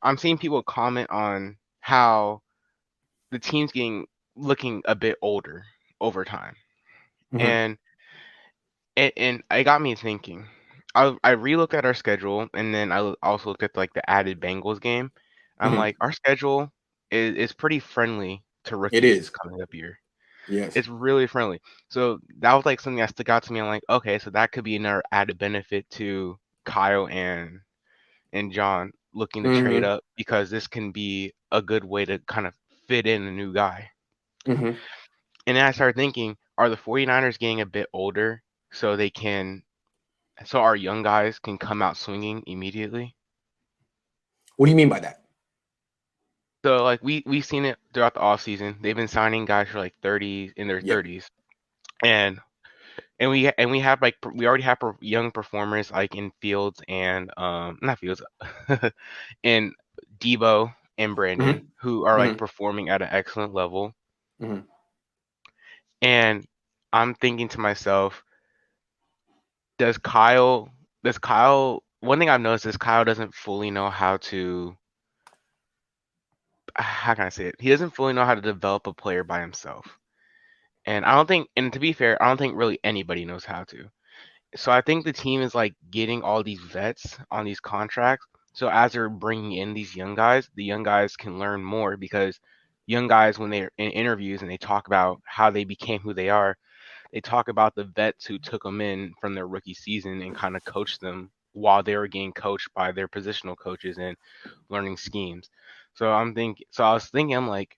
I'm seeing people comment on how the team's looking a bit older over time, Hmm. and and it got me thinking. I relooked at our schedule, and then also looked at like the added Bengals game. I'm Hmm. like, our schedule is pretty friendly to It rookies this is. coming up year. Yes. It's really friendly. So that was like something that stuck out to me. I'm like, okay, so that could be another added benefit to Kyle and John looking to trade Hmm. up because this can be a good way to kind of fit in a new guy. Hmm. And then I started thinking, are the 49ers getting a bit older so they can so our young guys can come out swinging immediately? What do you mean by that? So like we've seen it throughout the off season. They've been signing guys for like 30 in their Yeah. 30s. And we have like we already have young performers like in Fields and not Fields in Debo and Brandon Hmm. who are like Hmm. performing at an excellent level. Hmm. And I'm thinking to myself, does Kyle does Kyle one thing I've noticed is Kyle doesn't fully know how can I say it? He doesn't fully know how to develop a player by himself. And I don't think and to be fair, I don't think really anybody knows how to. So I think the team is like getting all these vets on these contracts. So as they're bringing in these young guys, the young guys can learn more because young guys, when they're in interviews and they talk about how they became who they are, they talk about the vets who took them in from their rookie season and kind of coached them while they were getting coached by their positional coaches and learning schemes. So I was thinking, I'm like,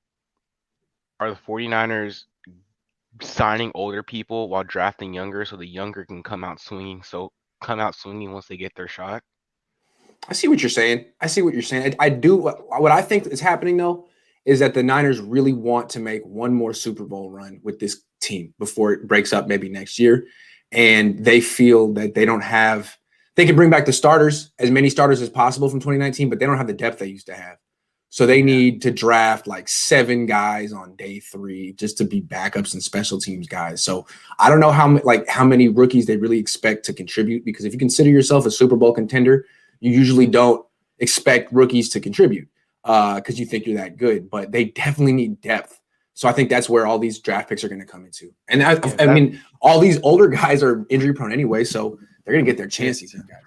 are the 49ers signing older people while drafting younger so the younger can come out swinging once they get their shot. I see what you're saying. I see what you're saying. I do. What I think is happening though is that the Niners really want to make one more Super Bowl run with this team before it breaks up maybe next year, and they feel that they don't have. They can bring back the starters, as many starters as possible from 2019, but they don't have the depth they used to have. So they Yeah. need to draft like 7 guys on day 3 just to be backups and special teams guys. So I don't know how many rookies they really expect to contribute, because if you consider yourself a Super Bowl contender, you usually don't expect rookies to contribute because you think you're that good, but they definitely need depth. So I think that's where all these draft picks are going to come into. And Yeah, I that mean, all these older guys are injury prone anyway, so they're going to get their yeah, chances. These guys.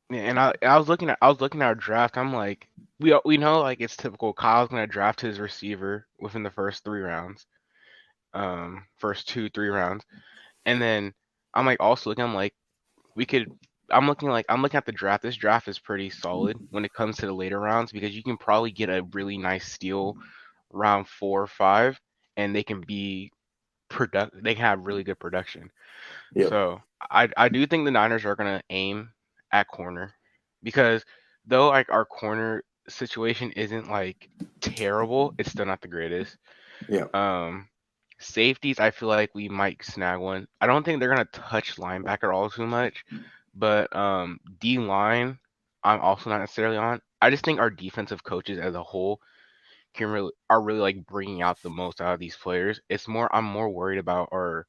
yeah, and I was looking at our draft. I'm like, we know like it's typical. Kyle's gonna draft his receiver within the first 3 rounds, first 2 3 rounds, and then I'm like also looking. I'm like, we could. I'm looking at the draft. This draft is pretty solid when it comes to the later rounds because you can probably get a really nice steal round 4 or 5, and they can be they can have really good production. Yep. So I do think the Niners are gonna aim at corner because though like our corner situation isn't like terrible, it's still not the greatest. Yep. Um Safeties, I feel like we might snag one. I don't think they're gonna touch linebacker all too much, but D line, I'm also not necessarily on. I just think our defensive coaches as a whole are really like bringing out the most out of these players. I'm more worried about our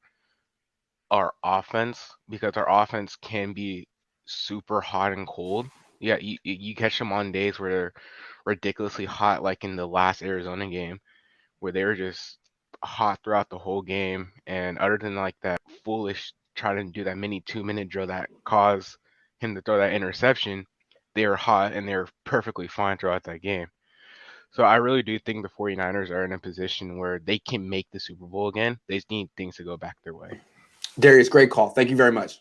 offense because our offense can be super hot and cold. Yeah, you catch them on days where they're ridiculously hot, like in the last Arizona game, where they were just hot throughout the whole game. And other than like that foolish trying to do that mini 2 minute drill that caused him to throw that interception, they were hot and they were perfectly fine throughout that game. So I really do think the 49ers are in a position where they can make the Super Bowl again. They just need things to go back their way. Darius, great call. Thank you very much.